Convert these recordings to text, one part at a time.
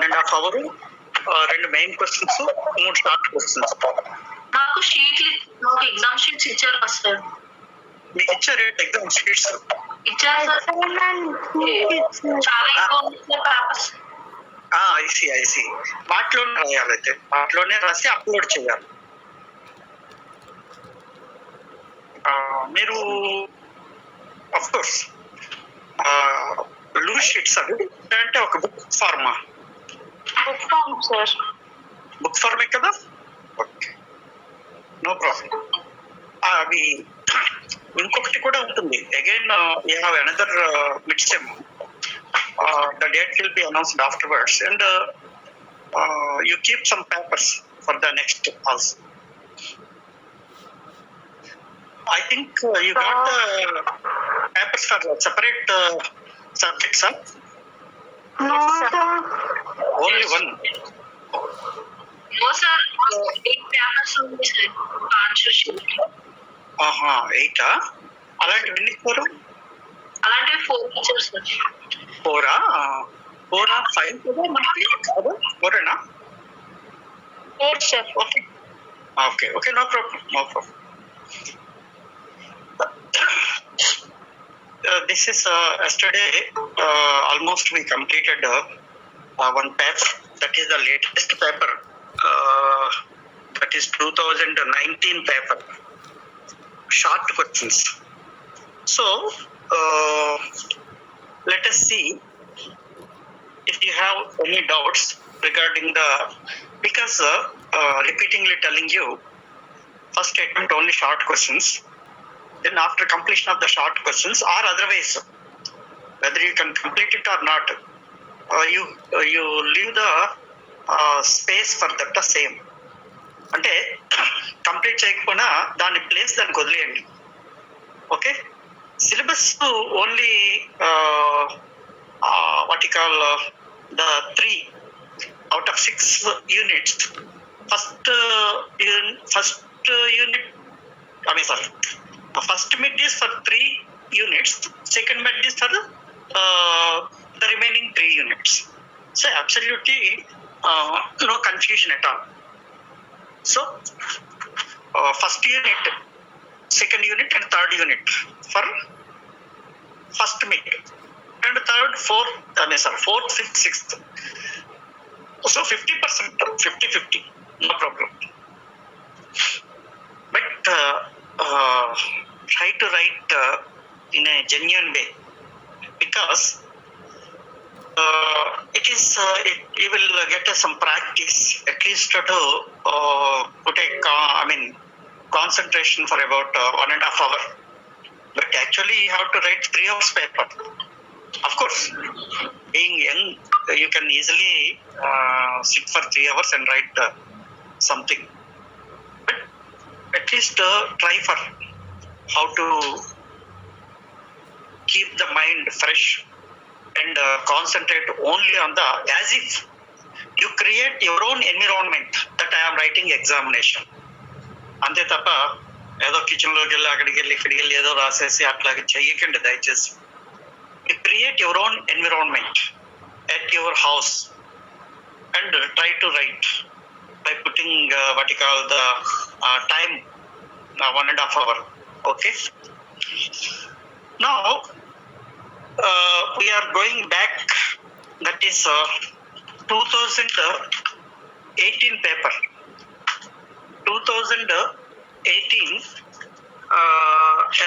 1.5 hour, 2 main questions, 3 short questions. నాకు షీట్లు, నాకు ఎగ్జామ్ షీట్స్ ఇచ్చారు సార్. మీకు ఇచ్చారు ఎగ్జామ్ షీట్స్? ఇచ్చారు సార్. చాలా ఎక్కువ ఉంది సార్ పేపర్స్. ఐసి వాటిలోనే రాయాలి. అయితే వాటిలోనే రాసి అప్లోడ్ చేయాలి. మీరు ఆఫ్ కోర్స్ లూజ్ షీట్స్ అంటే ఒక బుక్ ఫార్మా? Book form sir. బుక్ ఫార్మే కదా? Okay, no problem. అవి ఇంకొకటి కూడా ఉంటుంది. Again you have another mid sem. The date will be announced afterwards, and you keep some papers for the next also. I think you got the papers for separate subjects, huh? No sir. Only one. No sir. 8 papers ఉంది sir. Answer sheet. 8 అలాంటివి ఎన్ని ఇస్తారు? అలాంటివి 4 ఇచ్చారు sir. 4 5 కదా మనకి? 4 4 sir. Okay, no problem. This is yesterday almost we completed one paper. That is the latest paper. That is 2019 paper. Short questions. So let us see if you have any doubts regarding because repeatedly telling you, first statement only short questions, then after completion of the short questions or otherwise whether you can complete it or not, you leave the space for that the same. అంటే complete చేయకపోయినా దాని place దానికి వదిలేయండి. Okay, syllabus only what you call the 3 out of 6 units. First mid is for 3 units, second mid is for the remaining 3 units. So absolutely no confusion at all. So first unit, second unit and third unit for first mid, and third, fourth, 5th, 6th. So 50%, 50-50, no problem. But try to write in a genuine way, because you will get some practice at least to put concentration for about 1.5 hour. But actually you have to write 3 hours paper. Of course, being young, you can easily sit for 3 hours and write something. But at least try for how to keep the mind fresh and concentrate only on as if you create your own environment that I am writing examination. అంతే తప్ప ఏదో కిచెన్లోకి వెళ్ళి అక్కడికి వెళ్ళి ఇక్కడికి వెళ్ళి ఏదో రాసేసి అట్లాగే చెయ్యకండి దయచేసి. You create your own environment at your house and try to write by putting what you call the time, 1.5 hour. Okay. Now we are going back. That is 2018 paper. 2018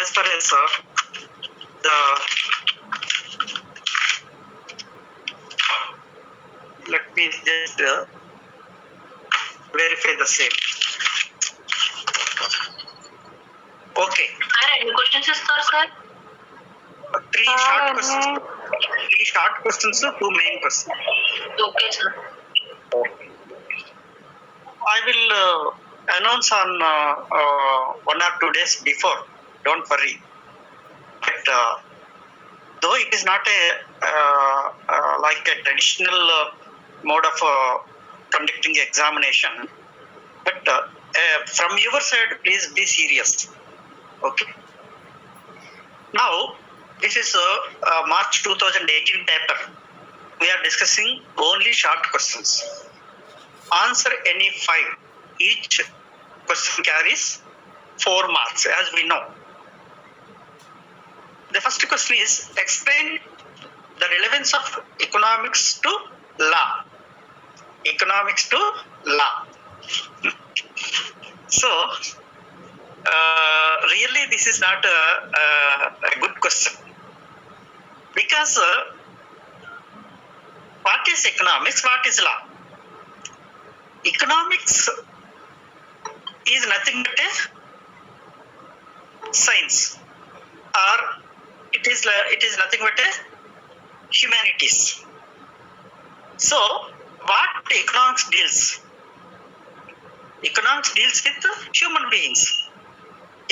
as far as the let me just verify the same. Okay. Any questions istaru sir? 3 short questions. 3 short questions, 2 main questions. Okay sir. I will announce on 1 or 2 days before. Don't worry. But though it is not a like a traditional mode of conducting examination, but from your side, please be serious. Okay. Now, this is March 2018 paper. we are discussing only short questions. Answer any 5. Each question carries 4 marks, as we know. The first question is, explain the relevance of economics to law. Economics to law. So, really this is not a good question. Because what is economics? What is law? Economics is nothing but a science, or it is nothing but a humanities. So what economics deals? Economics deals with human beings.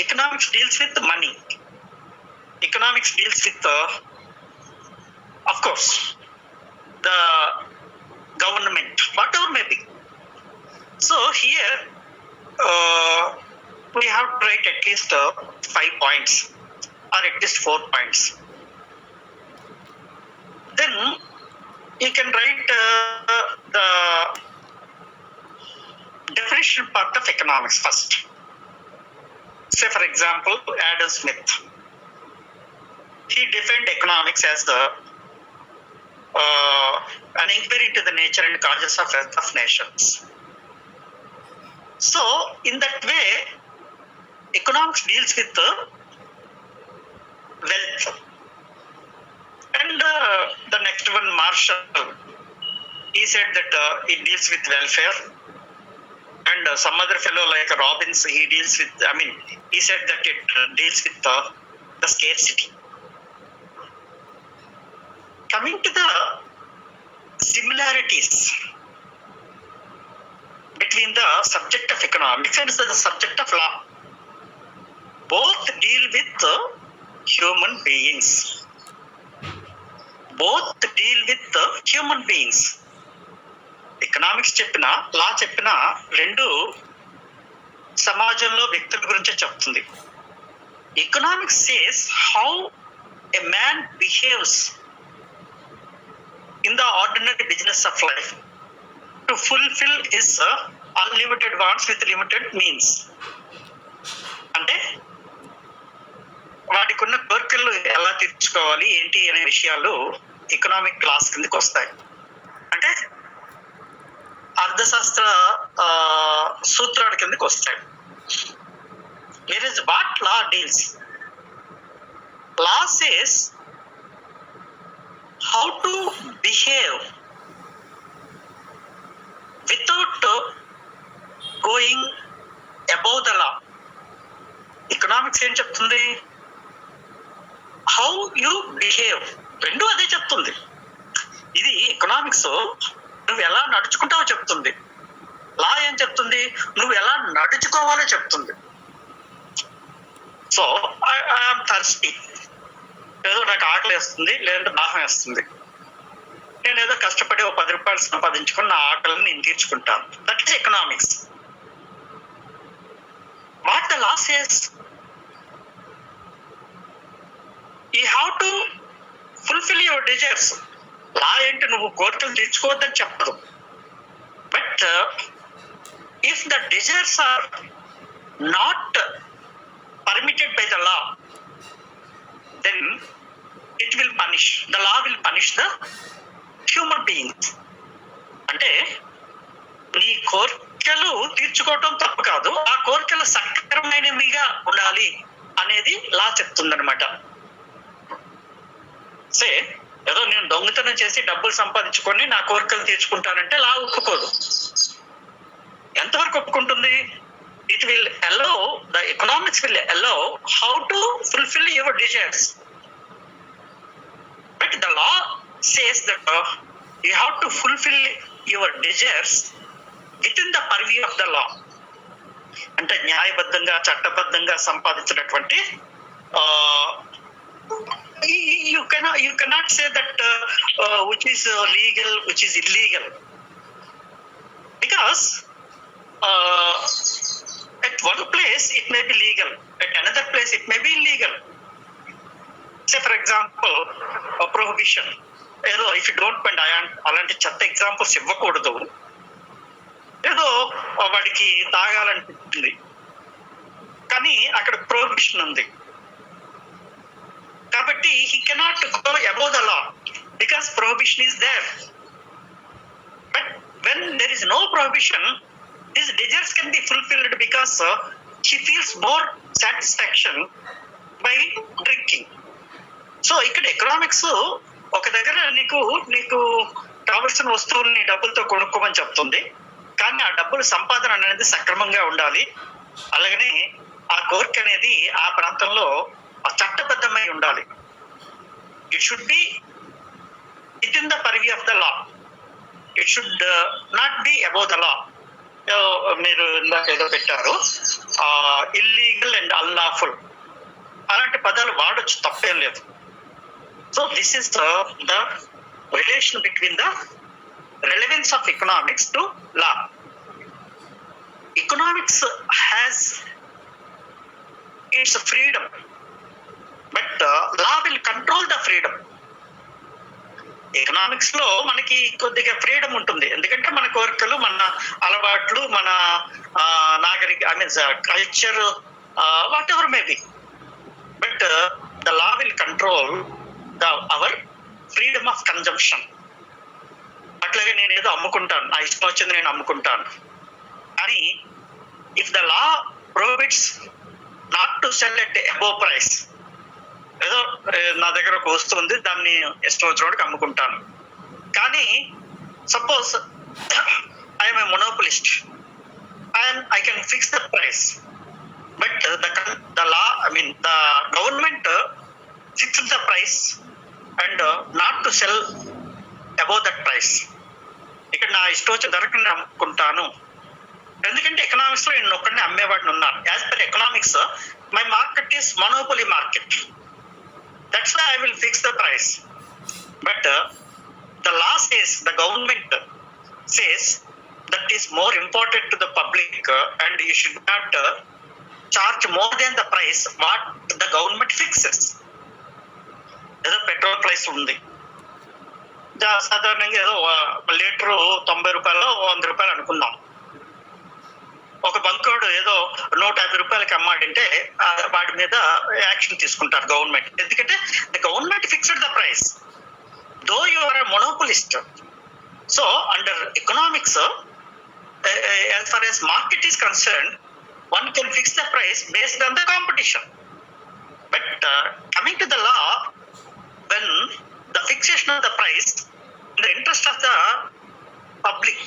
Economics deals with money. Economics deals with of course the government, whatever may be. So here we have to write at least 5 points, or at least 4 points. Then you can write the definition part of economics first. Say for example, Adam Smith. He defined economics as an inquiry into the nature and causes of wealth of nations. So in that way, economics deals with wealth. And the next one, Marshall, he said that it deals with welfare. And some other fellow like Robbins, he said that it deals with the scarcity. Coming to the similarities between the subject of economics and the subject of law, both deal with human beings. Both deal with human beings. Economics చెప్పినా, లా చెప్పినా రెండు సమాజంలో వ్యక్తుల గురించే చెప్తుంది. Economics says how a man behaves in the ordinary business of life to fulfill his unlimited wants with limited means. అంటే వాటికి ఉన్న కోరికలు ఎలా తీర్చుకోవాలి ఏంటి అనే విషయాలు ఎకనామిక్ క్లాస్ కిందకి వస్తాయి. అంటే అర్థశాస్త్ర సూత్రాల కిందకి వస్తాయి. Here is what law deals. Law says how to behave without going above the law. Economics ఏం చెప్తుంది? హౌ యు బిహేవ్, రెండు అదే చెప్తుంది. ఇది ఎకనామిక్స్ నువ్వు ఎలా నడుచుకుంటావో చెప్తుంది. లా ఏం చెప్తుంది? నువ్వు ఎలా నడుచుకోవాలో చెప్తుంది. సో ఐఎమ్ థర్స్టీ, ఏదో నాకు ఆకలి వేస్తుంది, లేదంటే దాహం వేస్తుంది, నేను ఏదో కష్టపడి 10 రూపాయలు సంపాదించుకొని నా ఆకలిని నేను తీర్చుకుంటాను. That is economics. What the law says, you have to fulfil your desires. Law ఏంటి? నువ్వు కోరికలు తీర్చుకోవద్దని చెప్పదు. But if the desires are not permitted by the law, then it will punish, the law will punish the human beings. అంటే నీ కోరికలు తీర్చుకోవటం తప్పు కాదు, ఆ కోరికలు సక్రమైనవిగా ఉండాలి అనేది లా చెప్తుందనమాట. సే ఏదో నేను దొంగతనం చేసి డబ్బులు సంపాదించుకొని నా కోరికలు తీర్చుకుంటానంటే లా ఒప్పుకోదు. ఎంతవరకు ఒప్పుకుంటుంది? It will allow, the economics will allow how to fulfill your desires. But the law says that you have to fulfill your desires within the purview of the law. అంటే న్యాయబద్ధంగా, చట్టబద్ధంగా సంపాదించినటువంటి you cannot say that which is legal, which is illegal, because at one place it may be legal, at another place it may be illegal. Say for example, a prohibition. ఏదో if you don't mind అలాంటి చెత్త examples ఇవ్వకూడదు. ఏదో వాడికి తాగాలనిపిస్తుంది కానీ అక్కడ prohibition ఉంది కాబట్టి he cannot go above the law because prohibition is there. But when there is no prohibition his desires can be fulfilled because he feels more satisfaction by drinking. So ఇక్కడ economics ఒక దగ్గర నీకు కావలసిన వస్తువుల్ని డబ్బులతో కొనుక్కోమని చెప్తుంది, కానీ ఆ డబ్బుల సంపాదన అనేది సక్రమంగా ఉండాలి. అలాగనే ఆ కోరిక అనేది ఆ ప్రాంతంలో చట్టబద్ధమై ఉండాలి. It should be with in the purview of the law, it should not be above the లా. మీరు ఇందాక ఏదో పెట్టారు ఇల్లీగల్ అండ్ అన్లాఫుల్, అలాంటి పదాలు వాడొచ్చు, తప్పేం లేదు. So this is the relation between the relevance of economics to law. Economics has its freedom, but law will control the freedom. Economics లో మనకి కొద్దిగా ఫ్రీడమ్ ఉంటుంది, ఎందుకంటే మన కోరికలు, మన అలవాట్లు, మన culture, what ever may be, but the law will control our freedom of consumption. అట్లాగే నేను ఏదో అమ్ముకుంటాను, నా ఇష్టం వచ్చింది నేను అమ్ముకుంటాను, కానీ if the law prohibits not to cell at above price, ఏదో నా దగ్గర ఒక వస్తువు ఉంది దాన్ని ఇష్టం వచ్చినోడికి అమ్ముకుంటాను, కానీ suppose I'm a monopolist and I can fix the price, but the law the government fix the price and not to sell above that price. ఇక్కడ నా ఇష్టం వచ్చే ధరకు నేను అమ్ముకుంటాను, ఎందుకంటే ఎకనామిక్స్ లో నేను ఒక్కడిని అమ్మేవాడిని ఉన్నాను. As per economics my market is monopoly market, that's why I will fix the price. But the law says, the government says that is more important to the public and you should not charge more than the price what the government fixes. ఏదో petrol price ఉంది, సాధారణంగా ఏదో litre 90 రూపాయలు 100 రూపాయలు అనుకుందాం. ఒక బంకోడు ఏదో 150 రూపాయలకి అమ్మాడంటే వాడి మీద యాక్షన్ తీసుకుంటారు గవర్నమెంట్, ఎందుకంటే the government fixed the price though you are a monopolist. So under economics as far as market is concerned, one can fix the price based on the competition, but coming to the law, when the fixation of the price in the interest of the public,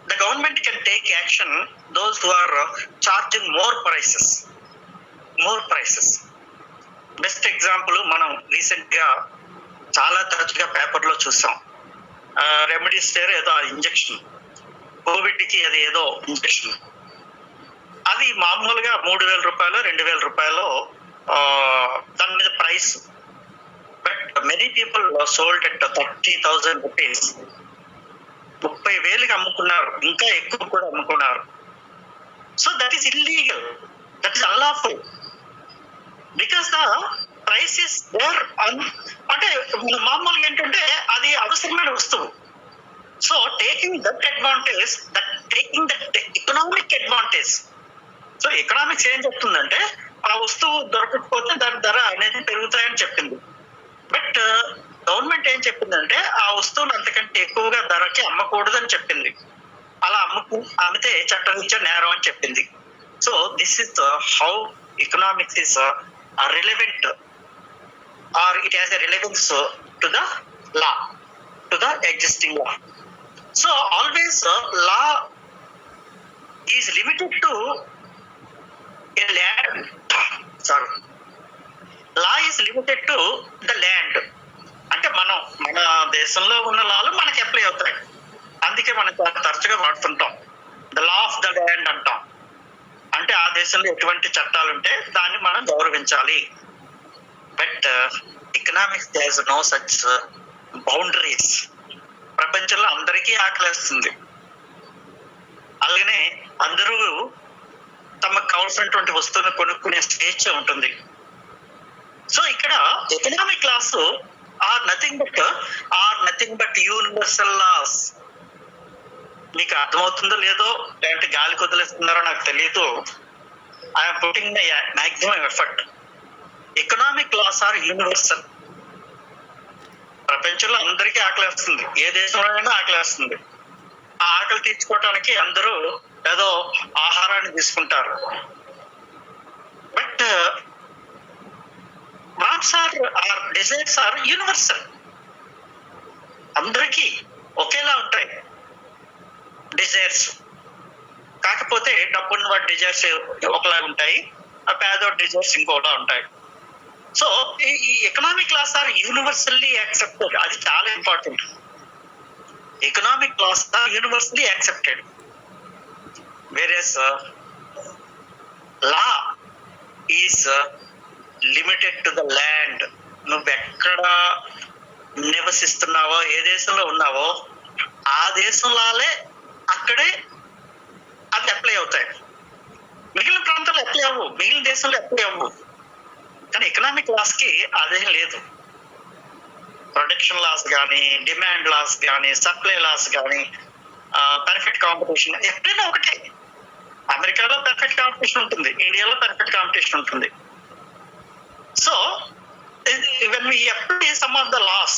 the government can take action those who are charging more prices. Best example మనం recent గా చాలా తరచుగా paper లో చూసాం, రెమెడీస్టేర్ ఏదో injection, Covid కి అది ఏదో ఇంజెక్షన్, అది మామూలుగా 3,000 రూపాయలు 2,000 రూపాయలు దాని మీద price, but many people sold at 30,000 rupees, 30,000కి అమ్ముకున్నారు, ఇంకా ఎక్కువ కూడా అమ్ముకున్నారు. So that is illegal, that is unlawful, because the price is there. అంటే మామూలుగా ఏంటంటే అది అవసరమైన వస్తువు. So taking that advantage, taking that economic advantage. So economics ఏం చెప్తుందంటే ఆ వస్తువు దొరకకపోతే దాని ధర అనేది పెరుగుతాయని చెప్పింది, బట్ గవర్నమెంట్ ఏం చెప్పిందంటే ఆ వస్తువులు అంతకంటే ఎక్కువగా ధరకి అమ్మకూడదని చెప్పింది. అలా అమ్మితే చట్టరీత్యా నేరం అని చెప్పింది. So this is how economics is relevant or it has a relevance to the law, to the existing law. So always law is limited to a land. Sorry, law is limited to the land. అంటే మన దేశంలో ఉన్న లాలు మనకి apply అవుతాయి, అందుకే మనం తరచుగా వాడుతుంటాం the law of the land అంటాం. అంటే ఆ దేశంలో ఎటువంటి చట్టాలు ఉంటే దాన్ని మనం గౌరవించాలి. But economics there no such boundaries. ప్రపంచంలో అందరికీ ఆకలిస్తుంది, అలాగనే అందరూ తమకు కావాల్సినటువంటి వస్తువులను కొనుక్కునే స్వేచ్ఛ ఉంటుంది. సో ఇక్కడ economic laws nothing but universal laws. మీకు అర్థమవుతుందో లేదో, లేదంటే గాలి వదిలేస్తున్నారో నాకు తెలియదు. I'm putting my maximum effort. Economic laws are universal. ప్రపంచంలో అందరికీ ఆకలేస్తుంది, ఏ దేశంలోనైనా ఆకలేస్తుంది. ఆ ఆకలి తీర్చుకోవటానికి అందరూ ఏదో ఆహారాన్ని తీసుకుంటారు. But wants or desires are universal. అందరికీ ఒకేలా ఉంటాయి డిజైర్స్. కాకపోతే డబ్బున్న వాటి డిజైర్స్ ఒకలా ఉంటాయి, ఆ పేదోటి డిజైర్స్ ఇంకోలా ఉంటాయి. సో ఈ economic laws are universally accepted. అది చాలా important. Economic laws are universally accepted, whereas law is limited to the land. నువ్వెక్కడ నివసిస్తున్నావో, ఏ దేశంలో ఉన్నావో ఆ దేశంలాలే అక్కడే అది అప్లై అవుతాయి. మిగిలిన ప్రాంతాల్లో అప్లై అవ్వవు, మిగిలిన దేశంలో అప్లై అవ్వవు. కానీ ఎకనామిక్ లాస్ కి అదేం లేదు. ప్రొడక్షన్ లాస్ కానీ, డిమాండ్ లాస్ కానీ, సప్లై లాస్ కానీ, పర్ఫెక్ట్ కాంపిటీషన్ ఎప్పుడైనా ఒకటే. అమెరికాలో పర్ఫెక్ట్ కాంపిటీషన్ ఉంటుంది, ఇండియాలో పర్ఫెక్ట్ కాంపిటీషన్ ఉంటుంది. So when we apply some of the laws,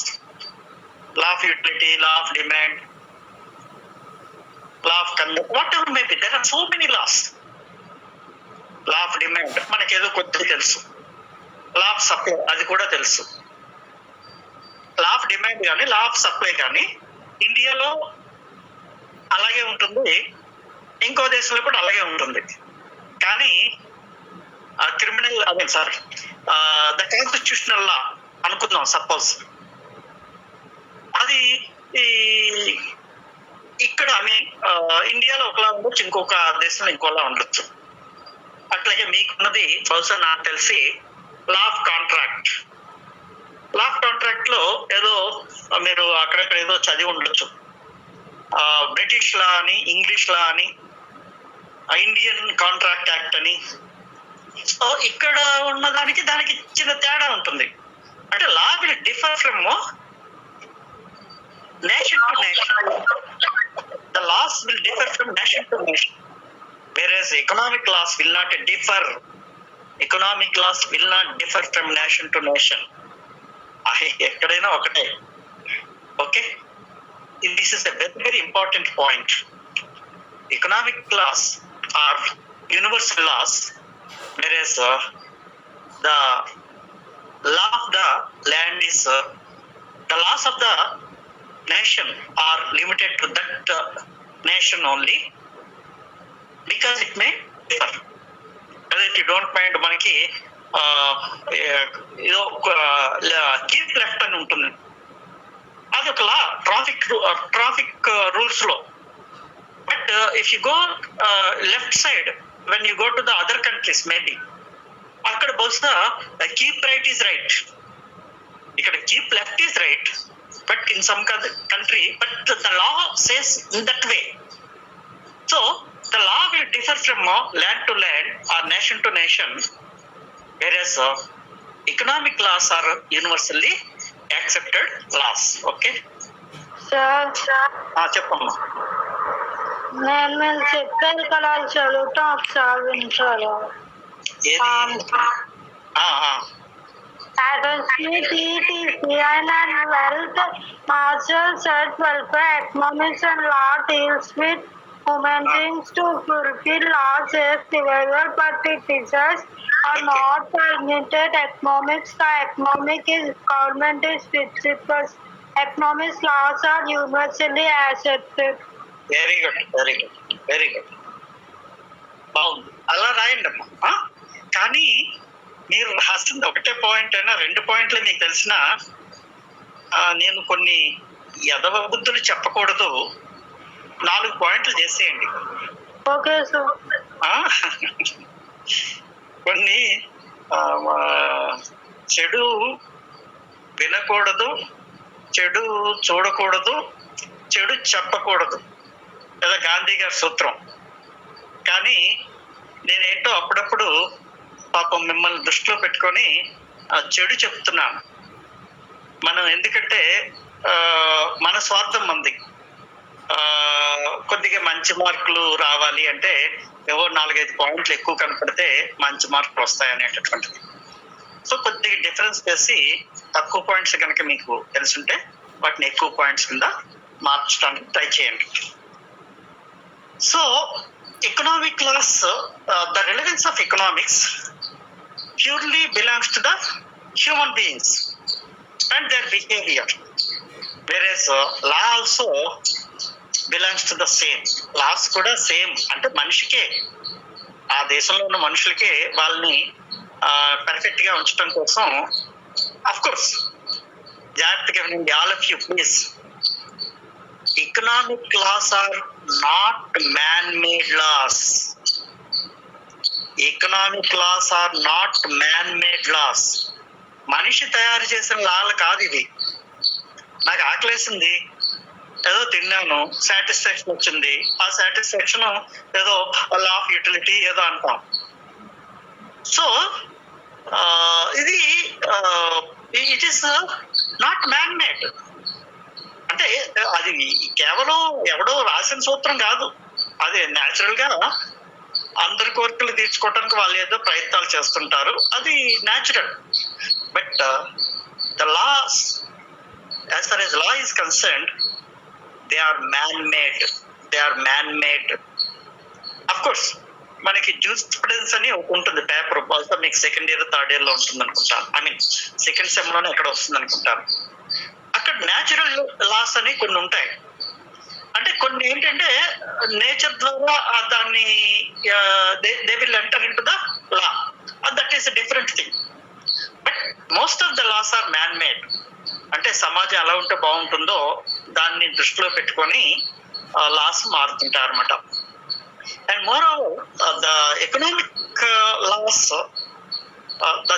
law of utility, law of demand, law of conduct, whatever may be, there are so many laws. law of demand మనకేదో కొద్దిగా తెలుసు, law of supply అది కూడా తెలుసు. Law of demand కానీ, law of supply కానీ ఇండియాలో అలాగే ఉంటుంది, ఇంకో దేశంలో కూడా అలాగే ఉంటుంది. కానీ క్రిమినల్ ద కాన్స్టిట్యూషనల్ లా అనుకుందాం సపోజ్, అది ఇక్కడ ఇండియాలో ఒకలా ఉండొచ్చు, ఇంకొక దేశంలో ఇంకోలా ఉండొచ్చు. అట్లాగే మీకున్నది బహుశా నాకు తెలిసి law of contract. Law of contract లో ఏదో మీరు అక్కడక్కడ ఏదో చదివి ఉండొచ్చు. బ్రిటిష్ లా అని, ఇంగ్లీష్ లా అని, ఇండియన్ కాంట్రాక్ట్ యాక్ట్ అని. సో ఇక్కడ ఉన్న దానికి చిన్న తేడా ఉంటుంది. అంటే law will differ from nation to nation. The laws will differ from nation to nation, whereas economic laws will not differ. Economic laws will not differ from nation to nation. ఎక్కడైనా ఒకటే. Okay, this is a very very important point. Economic laws are universal laws, whereas the law of the land is the laws of the nation are limited to that nation only, because it may differ. If you don't mind, మనకి ఏదో keep left అని ఉంటుంది, అది ఒక లా traffic rules లో. But if you go left side, when you go to the other countries maybe, అక్కడ బహుశా keep right is right, ఇక్కడ keep left is right, but in some country, but the law says in that way. So the law will differ from land to land or nation to nation, whereas economic laws are universally accepted laws. Okay, sir చెప్పమ్మా. నేను చెప్పేది కదా చదువుతా, ఒకసారి వింటారా? and wealth, martial set welfare, economics and law deals with human beings to fulfill laws as survival, but the desires are not permitted. Economics, the economic is government is principles. Economics laws are universally accepted. Very good, very good, very good, బాగుంది. అలా రాయండి అమ్మా. కానీ మీరు రాస్తుంది ఒకటే point అయినా, 2 పాయింట్లు మీకు తెలిసిన, నేను కొన్ని యదవ బుద్ధులు చెప్పకూడదు, 4 పాయింట్లు చేసేయండి. Okay sir. కొన్ని చెడు వినకూడదు, చెడు చూడకూడదు, చెడు చెప్పకూడదు, లేదా గాంధీ గారి సూత్రం. కానీ నేనేంటో అప్పుడప్పుడు పాపం మిమ్మల్ని దృష్టిలో పెట్టుకొని చెడు చెప్తున్నాను. మనం ఎందుకంటే మన స్వార్థం మంది. కొద్దిగా మంచి మార్కులు రావాలి అంటే ఏవో 4-5 పాయింట్లు ఎక్కువ కనపడితే మంచి మార్కులు వస్తాయి అనేటటువంటిది. సో కొద్దిగా డిఫరెన్స్ చేసి తక్కువ పాయింట్స్ కనుక మీకు తెలుసుంటే వాటిని ఎక్కువ పాయింట్స్ కింద మార్చడానికి ట్రై చేయండి. So economic class, the relevance of economics purely belongs to the human beings and their behavior, whereas law also belongs to the same. Laws కూడా సేమ్, అంటే మనిషికే, ఆ దేశంలో ఉన్న మనుషులకే వాళ్ళని పర్ఫెక్ట్ గా ఉంచడం కోసం అఫ్ కోర్స్ జాగ్రత్తగా వినండి all of you please. Economic laws are not man made laws. Economic laws are not man made laws. మనిషి తయారు చేసిన లాలు కాదు ఇది. నాకు ఆకలేసింది, ఏదో తిన్నాను, సాటిస్ఫాక్షన్ వచ్చింది, ఆ సాటిస్ఫాక్షన్ ఏదో లా ఆఫ్ యూటిలిటీ ఏదో అంటాం. సో ఇది it is not man made. అంటే అది కేవలం ఎవడో రాసిన సూత్రం కాదు, అది న్యాచురల్ గా అందరి కోరికలు తీర్చుకోవడానికి వాళ్ళు ఏదో ప్రయత్నాలు చేస్తుంటారు, అది natural. But the laws, as far as law is concerned, they are man-made. They are man-made. Of course, మనకి జూరిస్ప్రుడెన్స్ అని ఉంటుంది పేపర్, బహుశా మీకు సెకండ్ ఇయర్ థర్డ్ ఇయర్ లో ఉంటుంది అనుకుంటాను, ఐ మీన్ సెకండ్ సెమ్ లోనే ఎక్కడ వస్తుంది అనుకుంటాను. అక్కడ న్యాచురల్ లాస్ అని కొన్ని ఉంటాయి. అంటే కొన్ని ఏంటంటే నేచర్ ద్వారా దాన్ని they will enter into the law, that is different thing. But most of the laws are man made. అంటే సమాజం ఎలా ఉంటే బాగుంటుందో దాన్ని దృష్టిలో పెట్టుకొని లాస్ మారుతుంటారు అనమాట. And moreover the economic laws, the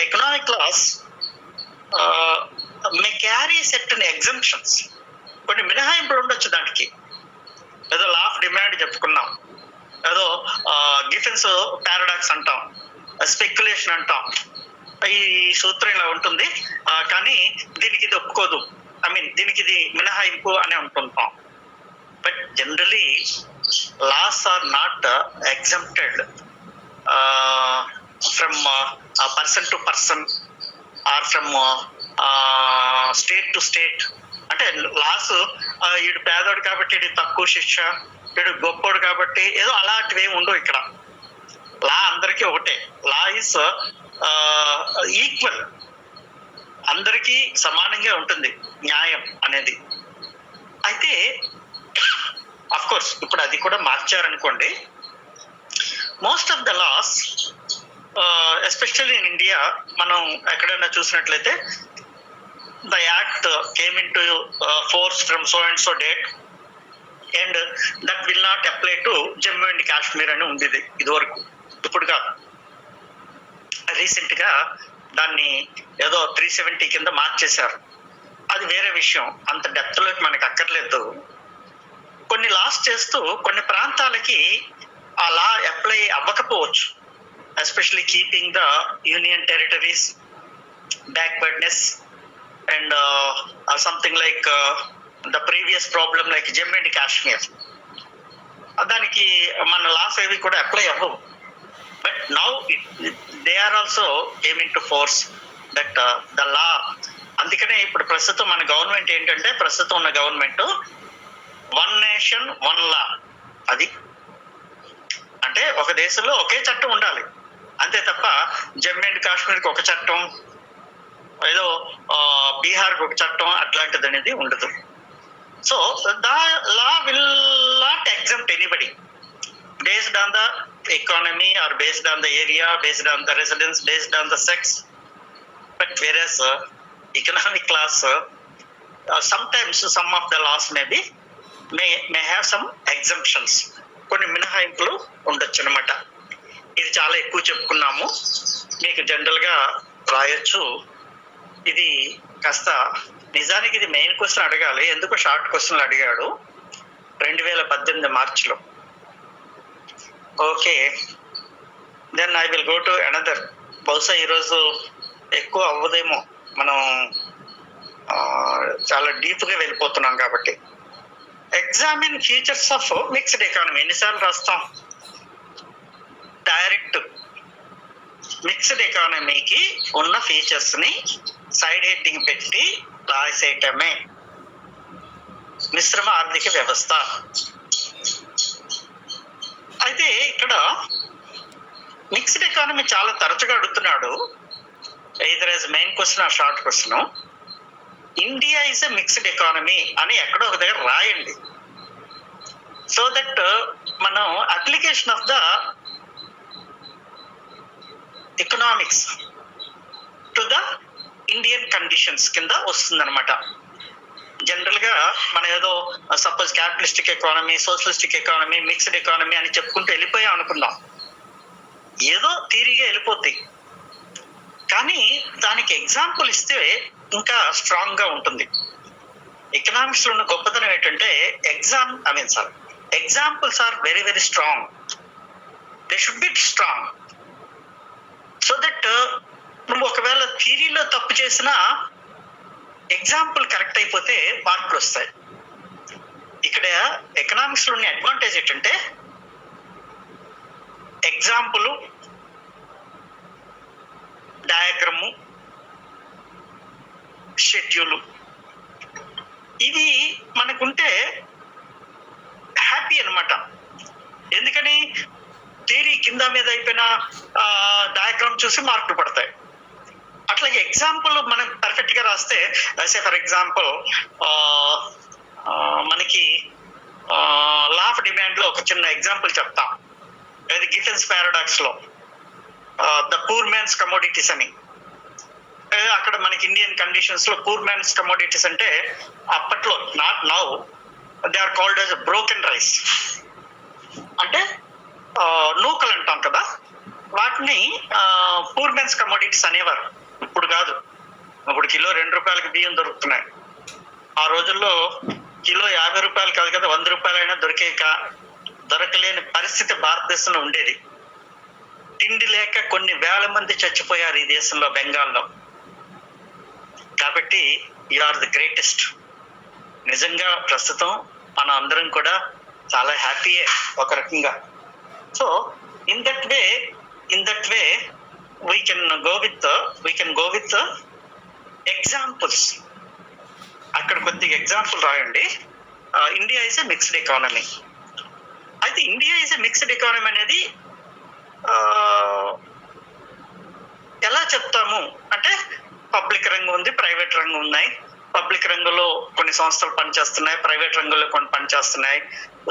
economic laws may carry certain exemptions. కొన్ని మినహాయింపులు ఉండొచ్చు దానికి. ఏదో లా ఆఫ్ డిమాండ్ చెప్పుకున్నాం, ఏదో గిఫెన్స్ పారాడాక్స్ అంటాం, స్పెక్యులేషన్ అంటాం. ఈ సూత్రం ఇలా ఉంటుంది, కానీ దీనికి ఇది ఒప్పుకోదు, ఐ మీన్ దీనికి ఇది మినహాయింపు అని అంటుంటాం. But generally laws are not exempted from person to person or from state to state. అంటే లాస్ వీడు పేదోడు కాబట్టి వీడు తక్కువ శిక్ష, వీడు గొప్పోడు కాబట్టి ఏదో అలాంటివి ఏమి ఉండవు ఇక్కడ. లా అందరికీ ఒకటే. లా ఈస్ ఈక్వల్, అందరికీ సమానంగా ఉంటుంది న్యాయం అనేది. అయితే అఫ్ కోర్స్ ఇప్పుడు అది కూడా మార్చారనుకోండి. Most of the laws, especially in India, మనం ఎక్కడైనా చూసినట్లయితే the act came into force from so and so date and that will not apply to Jammu and Kashmir అని ఉండేది ఇదివరకు. ఇప్పుడు కాదు, రీసెంట్ గా దాన్ని ఏదో 370 కింద మార్చేశారు. అది వేరే విషయం, అంత డెప్త్ లోకి మనకు అక్కర్లేదు. కొన్ని లాస్ చేస్తూ కొన్ని ప్రాంతాలకి ఆ లా అప్లై అవ్వకపోవచ్చు, especially keeping the union territories backwardness and something like the previous problem like Jammu and Kashmir. దానికి మన లాస్ ఏవి కూడా అప్లై అవ్వవు. But now they are also came into force that the law. అందుకనే ఇప్పుడు ప్రస్తుతం మన గవర్నమెంట్ ఏంటంటే, ప్రస్తుతం ఉన్న గవర్నమెంట్ వన్ నేషన్ వన్ లా. అది అంటే ఒక దేశంలో ఒకే చట్టం ఉండాలి అంతే తప్ప జమ్మూ అండ్ కాశ్మీర్కి ఒక చట్టం, ఏదో బీహార్కి ఒక చట్టం అట్లాంటిది అనేది ఉండదు. So the law will not exempt anybody based on the economy or based on the area, based on the residence, based on the sex. But whereas economic class, sometimes some of the laws may have some exemptions, కొన్ని మినహాయింపులు ఉండొచ్చు అనమాట. ఇది చాలా ఎక్కువ చెప్పుకున్నాము, మీకు general గా రాయొచ్చు. ఇది కాస్త నిజానికి ఇది మెయిన్ క్వశ్చన్ అడగాలి, ఎందుకో షార్ట్ క్వశ్చన్లు అడిగాడు 2018 మార్చిలో. Okay, then I will go to another. బహుశా ఈరోజు ఎక్కువ అవ్వదేమో, మనం చాలా డీప్గా వెళ్ళిపోతున్నాం కాబట్టి. Examine features of mixed economy ఎన్నిసార్లు రాస్తాం? డైరెక్ట్ మిక్స్డ్ ఎకానమీకి ఉన్న ఫీచర్స్ ని సైడ్ హెడ్డింగ్ పెట్టి రాసేయటమే మిశ్రమ ఆర్థిక వ్యవస్థ. అయితే ఇక్కడ మిక్స్డ్ ఎకానమీ చాలా తరచుగా అడుగుతున్నాడు, ఎయిదర్ యాజ్ మెయిన్ క్వశ్చన్ ఆ short question. India is a mixed economy అని ఎక్కడో ఒక దగ్గర రాయండి, సో దట్ మనం application of the economics to the Indian conditions కింద వస్తుందన్నమాట. జనరల్ గా మనం ఏదో suppose capitalistic economy, socialistic economy, mixed economy అని చెప్పుకుంటూ వెళ్ళిపోయాం అనుకుందాం, ఏదో థియరీగా వెళ్ళిపోద్ది. కానీ దానికి ఎగ్జాంపుల్ ఇస్తే ఇంకా స్ట్రాంగ్ గా ఉంటుంది. ఎకనామిక్స్ లో ఉన్న గొప్పతనం ఏంటంటే examples are very very strong. They should be strong so that నువ్వు ఒకవేళ థియరీలో తప్పు చేసినా ఎగ్జాంపుల్ కరెక్ట్ అయిపోతే మార్కులు వస్తాయి. ఇక్కడ ఎకనామిక్స్ లో ఉన్న అడ్వాంటేజ్ ఏంటంటే ఎగ్జాంపుల్, డయాగ్రము, షెడ్యూల్ ఇవి మనకుంటే హ్యాపీ అన్నమాట. ఎందుకని థియరీ కింద మీద అయిపోయిన డయాగ్రామ్ చూసి మార్కులు పడతాయి. అట్లాగే ఎగ్జాంపుల్ మనం పర్ఫెక్ట్ గా రాస్తే, ఫర్ ఎగ్జాంపుల్ మనకి లా ఆఫ్ డిమాండ్ లో ఒక చిన్న ఎగ్జాంపుల్ చెప్తాం. అది గిఫెన్స్ పారాడాక్స్ లో ద పూర్ మ్యాన్స్ కమోడిటీస్ అని. అక్కడ మనకి ఇండియన్ కండిషన్స్ లో పూర్ మ్యాన్స్ కమోడిటీస్ అంటే అప్పట్లో, not now, they are called as broken rice, అంటే నూకలు అంటాం కదా, వాటిని పూర్ మ్యాన్స్ కమోడిటీస్ అనేవారు. ఇప్పుడు కాదు, ఇప్పుడు కిలో 2 రూపాయలకి బియ్యం దొరుకుతున్నాయి. ఆ రోజుల్లో కిలో 50 రూపాయలు కాదు కదా, 100 రూపాయలైనా దొరకలేని పరిస్థితి భారతదేశంలో ఉండేది. తిండి లేక కొన్ని వేల మంది చచ్చిపోయారు ఈ దేశంలో, బెంగాల్లో. కాబట్టి యు ఆర్ ది గ్రేటెస్ట్. నిజంగా ప్రస్తుతం మనం అందరం కూడా చాలా హ్యాపీయే ఒక రకంగా. So in that way we can go with examples. అక్కడ కొద్దిగా ఎగ్జాంపుల్ రాయండి. India is a mixed economy. అయితే India is a mixed economy అనేది ఎలా చెప్తాము అంటే, పబ్లిక్ రంగం ఉంది, ప్రైవేట్ రంగం ఉన్నాయి. పబ్లిక్ రంగంలో కొన్ని సంస్థలు పనిచేస్తున్నాయి, ప్రైవేట్ రంగంలో కొన్ని పనిచేస్తున్నాయి.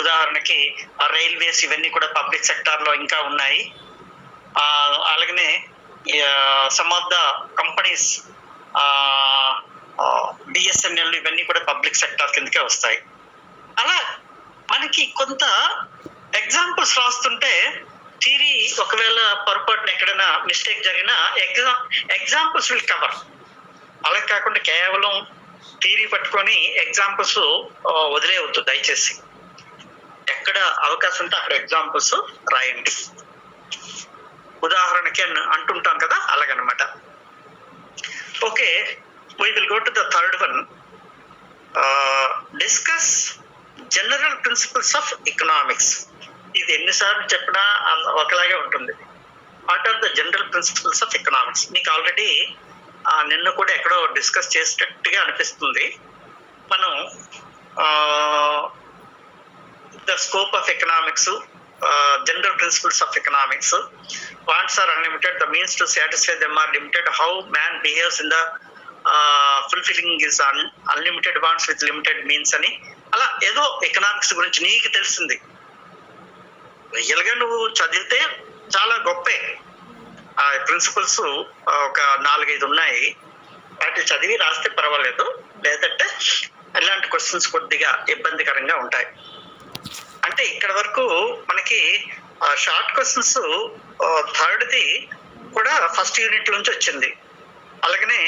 ఉదాహరణకి రైల్వేస్ ఇవన్నీ కూడా పబ్లిక్ సెక్టార్ లో ఇంకా ఉన్నాయి. అలాగనే some of the companies, BSNL ఇవన్నీ కూడా పబ్లిక్ సెక్టార్ కిందకే వస్తాయి. అలా మనకి కొంత ఎగ్జాంపుల్స్ రాస్తుంటే థియరీ ఒకవేళ పొరపాటున ఎక్కడైనా మిస్టేక్ జరిగినా ఎగ్జాంపుల్స్ విల్ కవర్. అలా కాకుండా కేవలం థియరీ పట్టుకొని ఎగ్జాంపుల్స్ వదిలేయవద్దు దయచేసి. ఎక్కడ అవకాశం ఉంటే అక్కడ ఎగ్జాంపుల్స్ రాయండి. ఉదాహరణకి అంటుంటాం కదా, అలాగనమాట. Okay, we will go to the third one. Discuss general principles of economics. ఇది ఎన్నిసార్లు చెప్పినా ఒకలాగే ఉంటుంది. What are the general principles of economics? మీకు ఆల్రెడీ నిన్న కూడా ఎక్కడో డిస్కస్ చేసేటట్టుగా అనిపిస్తుంది. మనం the scope of economics, general principles of economics. Wants are unlimited, the means to satisfy them are limited. How man behaves in the fulfilling is unlimited wants with limited means అని. అలా ఏదో economics గురించి నీకు తెలిసింది. Real గా నువ్వు చదివితే చాలా గొప్పే. ఆ ప్రిన్సిపల్స్ ఒక 4-5 ఉన్నాయి, వాటిని చదివి రాస్తే పర్వాలేదు. లేదంటే ఇలాంటి క్వశ్చన్స్ కొద్దిగా ఇబ్బందికరంగా ఉంటాయి. అంటే ఇక్కడ వరకు మనకి షార్ట్ క్వశ్చన్స్ థర్డ్ది కూడా ఫస్ట్ యూనిట్ నుంచి వచ్చింది. అలాగనే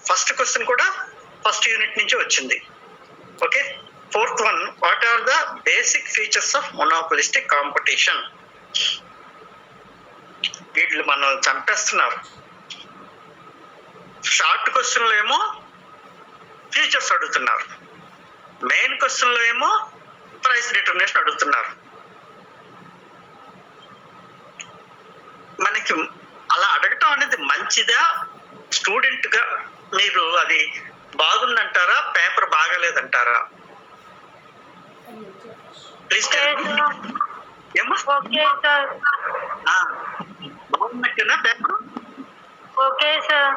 ఫస్ట్ క్వశ్చన్ కూడా ఫస్ట్ యూనిట్ నుంచి వచ్చింది. Okay, fourth one, what are the basic features of monopolistic competition? వీళ్ళు మనం చంపేస్తున్నారు. షార్ట్ క్వశ్చన్లో ఏమో ఫీచర్స్ అడుగుతున్నారు, మెయిన్ క్వశ్చన్లో ఏమో ప్రైస్ డిటర్మినేషన్ అడుగుతున్నారు. మనకి అలా అడగటం అనేది మంచిదా? స్టూడెంట్ గా మీరు అది బాగుందంటారా, పేపర్ బాగాలేదంటారా? ప్లీజ్ ఏమో ఓకే సార్. బాగున్నట్టేనా paper? Okay sir.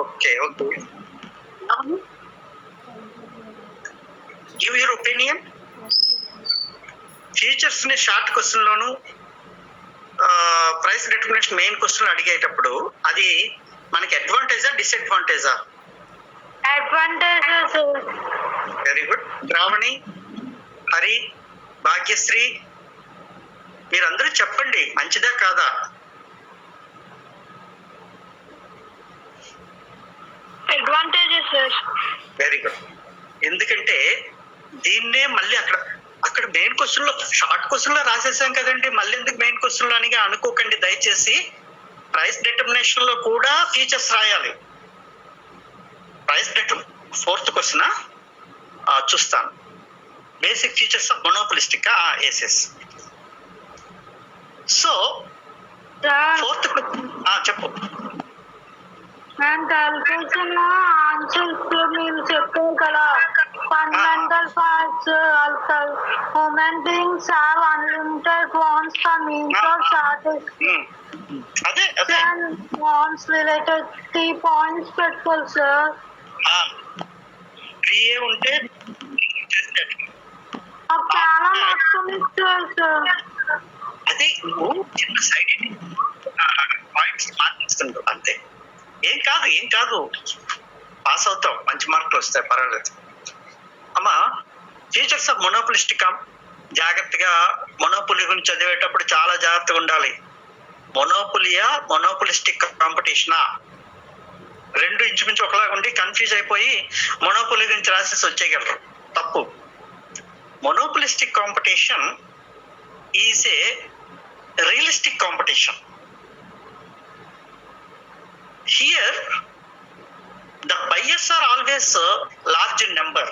Okay okay, give your opinion. Features ని షార్ట్ క్వశ్చన్ లోను ప్రైస్ డిటర్మినేషన్ మెయిన్ క్వశ్చన్ అడిగేటప్పుడు అది మనకి అడ్వాంటేజా డిసడ్వాంటేజా? Advantage sir. Very good. Shravani, Hari, Bhagyashree మీరందరూ చెప్పండి, మంచిదా కాదా? Advantage sir. Very good. ఎందుకంటే దీన్నే మళ్ళీ అక్కడ మెయిన్ క్వశ్చన్ లో షార్ట్ క్వశ్చన్ లో రాసేసాం కదండి, మళ్ళీ ఎందుకు మెయిన్ క్వశ్చన్ లో అని అనుకోకండి దయచేసి. ప్రైస్ డిటర్మినేషన్ లో కూడా ఫీచర్స్ రాయాలి. ప్రైస్ ఫోర్త్ క్వశ్చన్ చూస్తాను. Basic features of monopolistic yes. So fourth చెప్పు. నేను క్యాల్కులేషన్ ఆన్సర్స్ మీరు చెప్పారు కదా, fundamental facts human beings have unlimited wants by means of satisfaction అదే వాంట్స్ రిలేటెడ్ 3 పాయింట్స్ పెట్టుకోవాలి సార్. 3A ఉంటే నాకు చాలా నచ్చింది సార్. అదే నువ్వు చిన్న సైడ్ పాయింట్స్ మార్కిస్తుండు అంతే. ఏం కాదు పాస్ అవుతావు, మంచి మార్కులు వస్తాయి, పర్వాలేదు. అమ్మా, ఫీచర్స్ ఆఫ్ మొనోపోలిస్టిక్, జాగ్రత్తగా మొనోపోలీ గురించి చదివేటప్పుడు చాలా జాగ్రత్తగా ఉండాలి. మొనోపోలియా మొనోపోలిస్టిక్ కాంపిటీషనా? రెండు ఇంచుమించు ఒకలాగా ఉండి కన్ఫ్యూజ్ అయిపోయి మొనోపోలీ గురించి రాసేసి వచ్చేయగలరు. తప్పు. Monopolistic competition is a realistic competition. Here the buyers are always large in number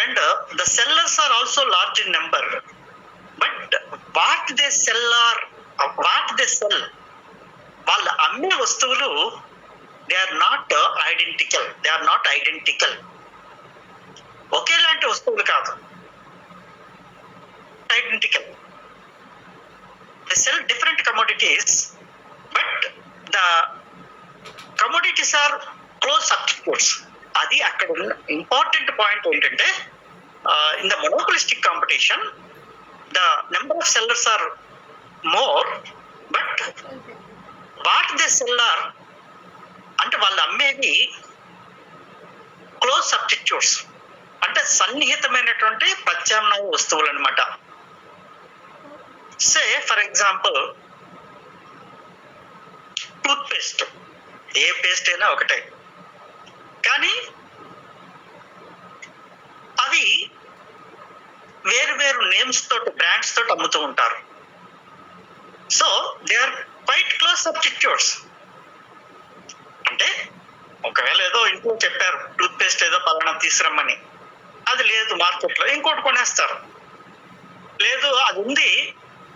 and the sellers are also large in number, but what they sell వాళ్ళు అమ్మే వస్తువులు they are not identical. ఒకేలాంటి వస్తువులు కాదు, identical. They sell different commodities, but the commodities are close substitutes. అది అక్కడ ఉన్న important point ఏంటంటే, in the monopolistic competition the number of sellers are more, but what they seller అంటే వాళ్ళు అమ్మేవి close substitutes, అంటే సన్నిహితమైనటువంటి ప్రత్యామ్నాయ వస్తువులు అనమాట. Say for example toothpaste, ఏ పేస్ట్ అయినా ఒకటే, కానీ అవి వేరు వేరు నేమ్స్ తోటి, బ్రాండ్స్ తోటి అమ్ముతూ ఉంటారు. So they are quite close substitutes. అంటే ఒకవేళ ఏదో ఇంట్లో చెప్పారు టూత్ పేస్ట్ ఏదో పలానా తీసురమ్మని, అది లేదు మార్కెట్లో, ఇంకోటి కొనేస్తారు. లేదు అది ఉంది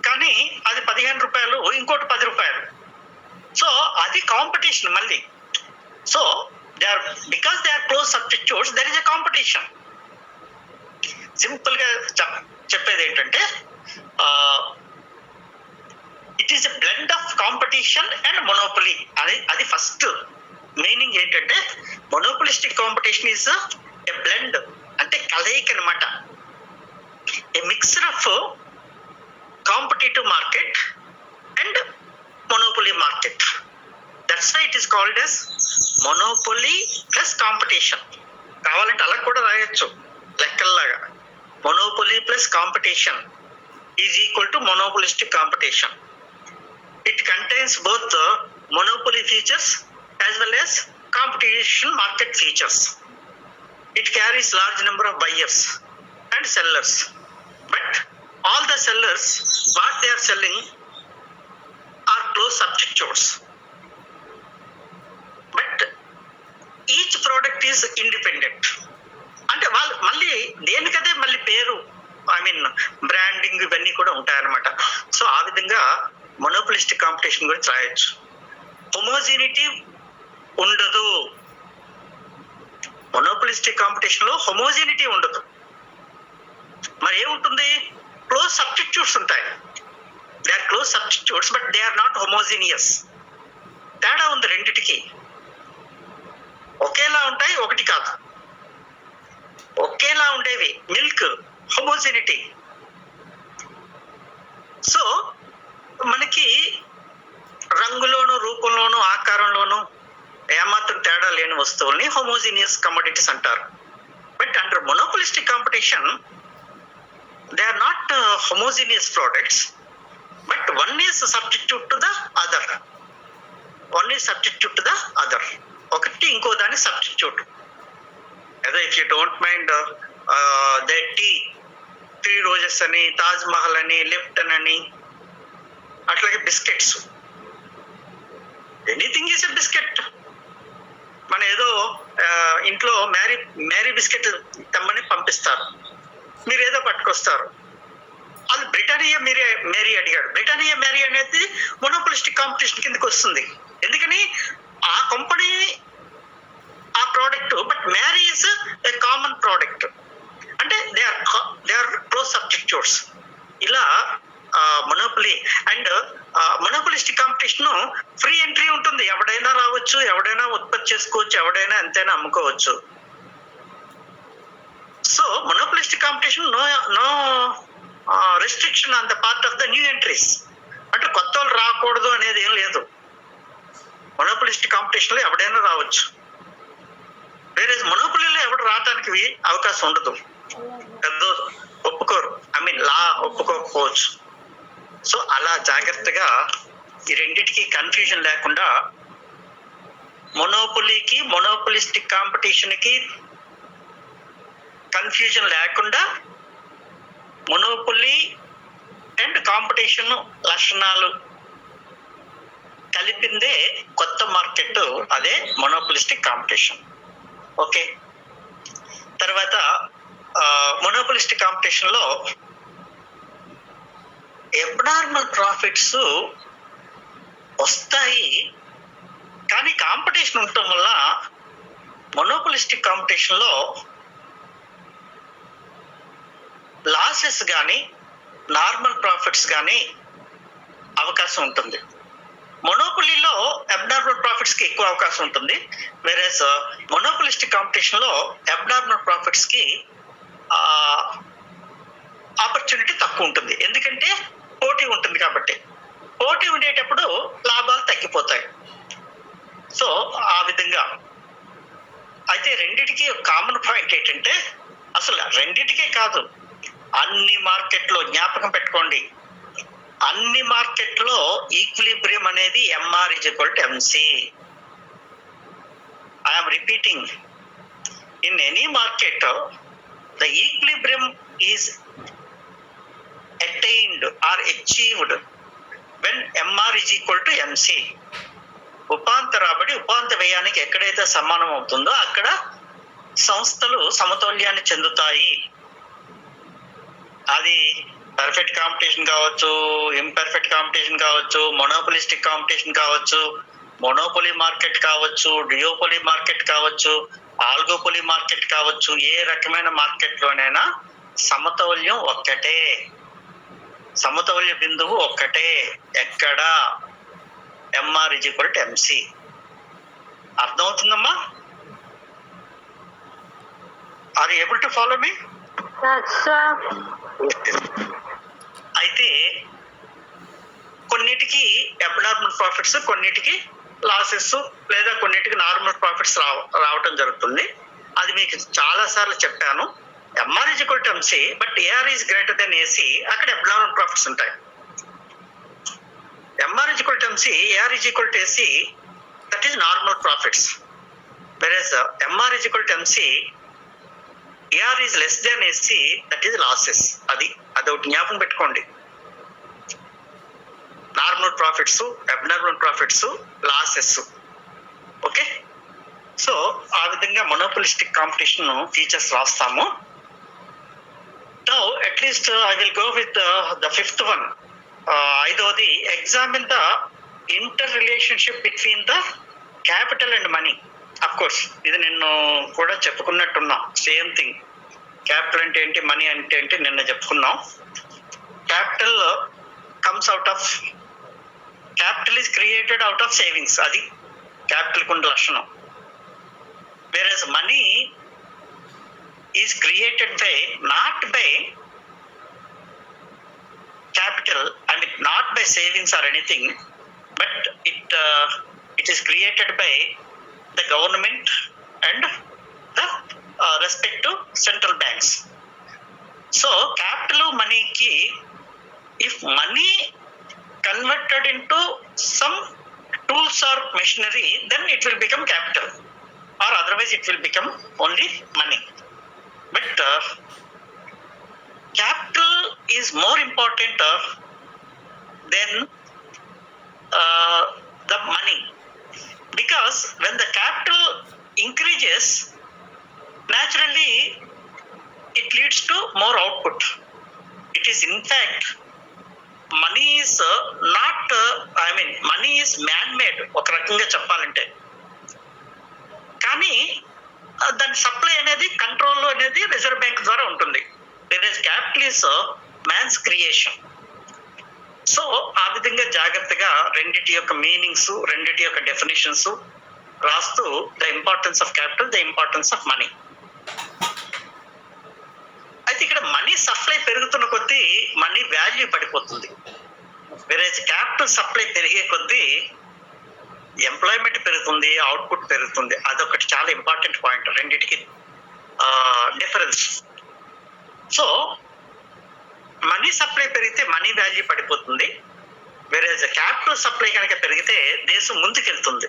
కానీ అది 15 రూపాయలు, ఇంకోటి 10 రూపాయలు. సో అది కాంపిటీషన్ మళ్ళీ. So because they are close substitutes, there is a competition. Simple గా చెప్పేది ఏంటంటే, it is a blend of competition and monopoly. అది ఫస్ట్ మీనింగ్ ఏంటంటే, monopolistic competition is a blend, అంటే కలయిక అనమాట. A mixture of competitive market and monopoly market. That's why it is called as monopoly plus competition. కావాలంటే అలా కూడా రాయొచ్చు లెక్కల్లాగా. monopoly plus competition is equal to monopolistic competition. It contains both the monopoly features as well as competition market features. It carries large number of buyers and sellers, but all the sellers, what they are selling are close substitutes, but product is independent. అంటే వాళ్ళు మళ్ళీ దేనికదే మళ్ళీ పేరు, I mean branding ఇవన్నీ కూడా ఉంటాయన్నమాట. So ఆ విధంగా మొనోపలిస్టిక్ కాంపిటీషన్ గురించి రాయొచ్చు. హోమోజినిటీ ఉండదు. మొనోపలిస్టిక్ కాంపిటీషన్ లో హోమోజినిటీ ఉండదు. మరి ఏముంటుంది? క్లోజ్ సబ్స్టిట్యూట్స్ ఉంటాయి. They are close substitutes but they are not homogeneous. తేడా ఉంది రెండిటికి. ఒకేలా ఉంటాయి, ఒకటి కాదు. ఒకేలా ఉండేవి మిల్క్ హోమోజినిటీ. సో మనకి రంగులోను, రూపంలోను, ఆకారంలోను ఏమాత్రం తేడా లేని వస్తువుల్ని హోమోజీనియస్ కమోడిటీస్ అంటారు. But under monopolistic competition they are not homogeneous products, but one is substitute to the other. One is substitute to the other. ఒకటి ఇంకో దాని సబ్స్టిట్యూట్. అదే if you don't mind the tea, 3 roses అని, తాజ్ మహల్ అని, Lipton అని, అట్లాగే biscuits. Anything is a biscuit. మన ఏదో ఇంట్లో మ్యారీ బిస్కెట్ తెమ్మని పంపిస్తారు, మీరు ఏదో పట్టుకొస్తారు. అది బ్రిటానియా మేరీ అడిగాడు. బ్రిటానియా మేరీ అనేది మొనోపలిస్టిక్ కాంపిటీషన్ కిందకి వస్తుంది. ఎందుకని? ఆ కంపెనీ ఆ product, but Marie is a common product. అంటే దే ఆర్ క్లోజ్ సబ్స్టిట్యూట్స్. ఇలా monopoly and monopolistic competition free entry ఉంటుంది. ఎవడైనా రావచ్చు, ఎవడైనా ఉత్పత్తి చేసుకోవచ్చు, ఎవడైనా ఎంతైనా అమ్ముకోవచ్చు. So monopolistic competition no restriction on the part of the new entries. అంటే కొత్త వాళ్ళు రాకూడదు అనేది ఏం లేదు. మొనోపలిస్టిక్ కాంపిటీషన్ లో ఎవడైనా రావచ్చు. వేరే మొనోపలిలో ఎవడు రావడానికి అవకాశం ఉండదు. పెద్ద ఒప్పుకోరు, ఐ మీన్ లా ఒప్పుకోకపోవచ్చు. సో అలా జాగ్రత్తగా ఈ రెండింటికి కన్ఫ్యూజన్ లేకుండా, మొనోపొలీకి మొనోపలిస్టిక్ కాంపిటీషన్ కి కన్ఫ్యూజన్ లేకుండా మొనోపొలీ అండ్ కాంపిటీషన్ లక్షణాలు కలిపిందే కొత్త మార్కెట్, అదే మొనోపలిస్టిక్ కాంపిటీషన్. ఓకే. తర్వాత మొనోపలిస్టిక్ కాంపిటీషన్ లో అబ్నార్మల్ ప్రాఫిట్స్ వస్తాయి, కానీ కాంపిటీషన్ ఉండటం వల్ల మొనోపలిస్టిక్ కాంపిటీషన్ లో లాసెస్ కానీ నార్మల్ ప్రాఫిట్స్ కానీ అవకాశం ఉంటుంది. మొనోపొలీలో అబ్నార్మల్ ప్రాఫిట్స్ కి ఎక్కువ అవకాశం ఉంటుంది. వేరేస్ మొనోపలిస్టిక్ కాంపిటీషన్ లో అబ్నార్మల్ ప్రాఫిట్స్ కి ఆపర్చునిటీ తక్కువ ఉంటుంది. ఎందుకంటే పోటీ ఉంటుంది కాబట్టి. పోటీ ఉండేటప్పుడు లాభాలు తగ్గిపోతాయి. సో ఆ విధంగా అయితే రెండిటికి కామన్ పాయింట్ ఏంటంటే, అసలు రెండిటికే కాదు, అన్ని మార్కెట్లో జ్ఞాపకం పెట్టుకోండి, అన్ని మార్కెట్లో ఈక్విలిబ్రియం అనేది MR is equal to MC. I'm repeating, in any market the equilibrium is attained or achieved when MR is equal to MC. ఉపాంత రాబడి ఉపాంత వ్యయానికి ఎక్కడైతే సమానం అవుతుందో అక్కడ సంస్థలు సమతౌల్యాన్ని చెందుతాయి. అది పర్ఫెక్ట్ కాంపిటీషన్ కావచ్చు, ఇంపర్ఫెక్ట్ కాంపిటీషన్ కావచ్చు, మొనోపలిస్టిక్ కాంపిటీషన్ కావచ్చు, మొనోపొలీ మార్కెట్ కావచ్చు, డియోపొలీ మార్కెట్ కావచ్చు, ఆల్గోపొలీ మార్కెట్ కావచ్చు. ఏ రకమైన మార్కెట్ లోనైనా సమతౌల్యం ఒక్కటే, సమతౌల్య బిందువు ఒక్కటే. ఎక్కడ? MR is equal to MC. అర్థమవుతుందమ్మా? Are able to follow me? అయితే కొన్నిటికి అబ్నార్మల్ ప్రాఫిట్స్, కొన్నిటికి లాసెస్, లేదా కొన్నిటికి నార్మల్ ప్రాఫిట్స్ రావటం జరుగుతుంది. అది మీకు చాలా సార్లు చెప్పాను. MR is equal to MC, but AR is greater than AC, అక్కడ అబ్నార్మల్ ప్రాఫిట్స్ ఉంటాయి. MR is equal to MC, AR is equal to AC, that is normal profits. Whereas MR is equal to MC, AR is less than AC, that is losses. అదొకటి జ్ఞాపకం పెట్టుకోండి. Normal profits, abnormal profits, losses. Okay. So ఆ విధంగా monopolistic competition features రాస్తాము. Now, at least I will go with the fifth one. ఐదవది, examine the interrelationship between the capital and money. Of course, ఇది నిన్ను కూడా చెప్పుకున్నట్టున్నా, సేమ్ థింగ్. క్యాపిటల్ అంటే ఏంటి, money అంటే ఏంటి నిన్న చెప్పుకున్నాం. Capital comes out of, capital is created out of savings, అది క్యాపిటల్ కుండ లక్షణం. Whereas money is created by, not by capital, I mean not by savings or anything, but it is created by the government and the respective central banks. So capital money ki, if money converted into some tools or machinery, then it will become capital, or otherwise it will become only money. But capital is more important than the money, because when the capital increases, naturally it leads to more output. It is in fact, money is not, money is man-made ఒక రకంగా చెప్పాలంటే. కానీ దాని supply అనేది, control అనేది reserve bank ద్వారా ఉంటుంది. Capital is man's creation. సో ఆ విధంగా జాగ్రత్తగా రెండిటి యొక్క మీనింగ్స్, రెండిటి యొక్క డెఫినేషన్స్ రాస్తూ, the importance of capital, the importance of money. అయితే ఇక్కడ మనీ సప్లై పెరుగుతున్న కొద్దీ మనీ వాల్యూ పడిపోతుంది. వేరేజ్ క్యాపిటల్ సప్లై పెరిగే కొద్దీ ఎంప్లాయ్మెంట్ పెరుగుతుంది, అవుట్పుట్ పెరుగుతుంది. అదొకటి చాలా ఇంపార్టెంట్ పాయింట్, రెండింటికి డిఫరెన్స్. సో మనీ సప్లై పెరిగితే మనీ వాల్యూ పడిపోతుంది. వేరే క్యాపిటల్ సప్లై కనుక పెరిగితే దేశం ముందుకెళ్తుంది.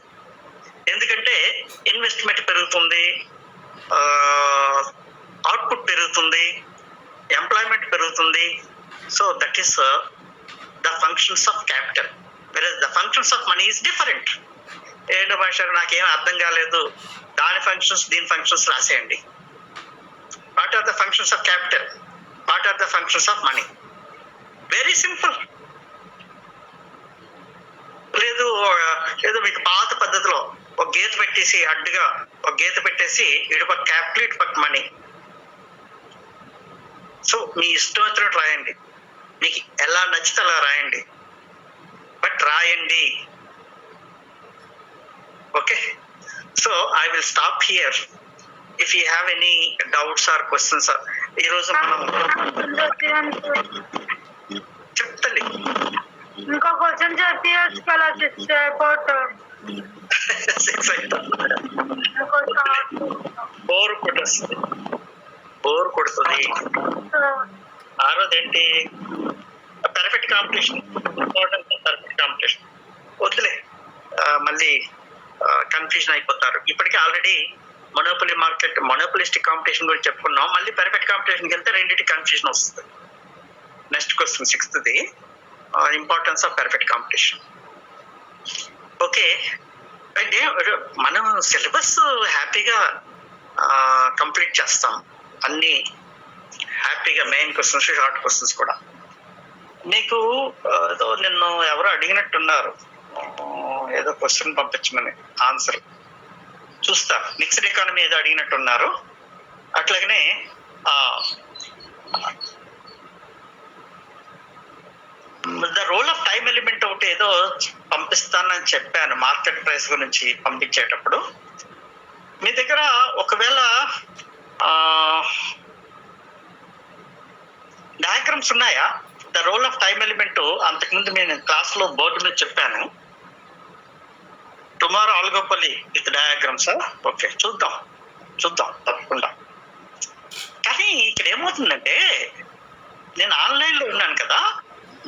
ఎందుకంటే ఇన్వెస్ట్మెంట్ పెరుగుతుంది, అవుట్పుట్ పెరుగుతుంది, ఎంప్లాయ్మెంట్ పెరుగుతుంది. So that is the functions of capital. వేరే the functions of money is different. ఏంటో భాష నాకేం అర్థం కాలేదు, దాని ఫంక్షన్స్ దీని ఫంక్షన్స్ రాసేయండి. What are the functions of capital, what are the functions of money? Very simple. లేదు ఏదో మీకు పాత పద్ధతిలో ఒక గీత పెట్టేసి, అడ్డుగా ఒక గీత పెట్టేసి, ఇటు పక్క క్యాపిటల్, ఇటు పక్క మనీ. సో మీ ఇష్టం వచ్చినట్టు రాయండి, మీకు ఎలా నచ్చితే అలా రాయండి, బట్ రాయండి. Okay, so I will stop here. If you have any doubts or questions, ఈ రోజు మనం చెప్తండి. ఇంకో క్వశ్చన్ చెప్పచ్చు కదా, 6 అయిపోతు బోర్ కొడుతుంది. ఆ రోజు ఏంటి, perfect competition, important perfect competition. వద్దులే, మళ్ళీ కన్ఫ్యూజన్ అయిపోతారు. ఇప్పటికే ఆల్రెడీ మొనోపలి మార్కెట్, మొనోపలిస్టిక్ కాంపిటీషన్ గురించి చెప్పుకున్నాం. మళ్ళీ పర్ఫెక్ట్ కాంపిటీషన్కి వెళ్తే రెండింటి కన్ఫ్యూజన్ వస్తుంది. Next question, 6th, importance of perfect competition. Okay, అంటే మనం సిలబస్ హ్యాపీగా కంప్లీట్ చేస్తాం, అన్ని హ్యాపీగా, మెయిన్ క్వశ్చన్స్, షార్ట్ క్వశ్చన్స్ కూడా. నీకు ఏదో నిన్ను ఎవరో అడిగినట్టున్నారు, ఏదో క్వశ్చన్ పంపించమని, ఆన్సర్ చూస్తా. మిక్స్డ్ ఎకానమీ ఏదో అడిగినట్టున్నారు. అట్లాగనే the role of time element ఒకటి ఏదో పంపిస్తానని చెప్పాను, మార్కెట్ ప్రైస్ గురించి పంపించేటప్పుడు. మీ దగ్గర ఒకవేళ డయాగ్రామ్స్ ఉన్నాయా? The role of time element అంతకుముందు నేను క్లాస్ లో బోర్డు మీద చెప్పాను. టుమారో ఆల్గోపల్లి విత్ డయాగ్రామ్స్. ఓకే, చూద్దాం తప్పకుండా. కానీ ఇక్కడ ఏమవుతుందంటే, నేను ఆన్లైన్ లో ఉన్నాను కదా,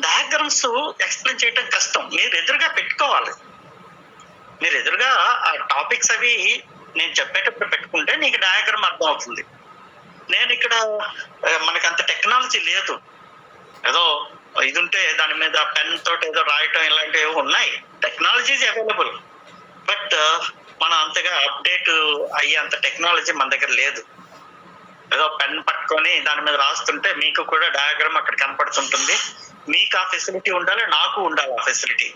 డయాగ్రామ్స్ ఎక్స్ప్లెయిన్ చేయడం కష్టం. మీరు ఎదురుగా పెట్టుకోవాలి. మీరు ఎదురుగా ఆ టాపిక్స్ అవి నేను చెప్పేటప్పుడు పెట్టుకుంటే నీకు డయాగ్రామ్ అర్థం అవుతుంది. నేను ఇక్కడ మనకి అంత టెక్నాలజీ లేదు. ఏదో ఇది ఉంటే దాని మీద పెన్ తోటి ఏదో రాయటం ఇలాంటివి ఉన్నాయి. టెక్నాలజీస్ అవైలబుల్, బట్ మనం అంతగా అప్డేట్ అయ్యేంత టెక్నాలజీ మన దగ్గర లేదు. ఏదో పెన్ పట్టుకొని దాని మీద రాస్తుంటే మీకు కూడా డయాగ్రామ్ అక్కడ కనపడుతుంటుంది. మీకు ఆ ఫెసిలిటీ ఉండాలి, నాకు ఉండాలి ఆ facility.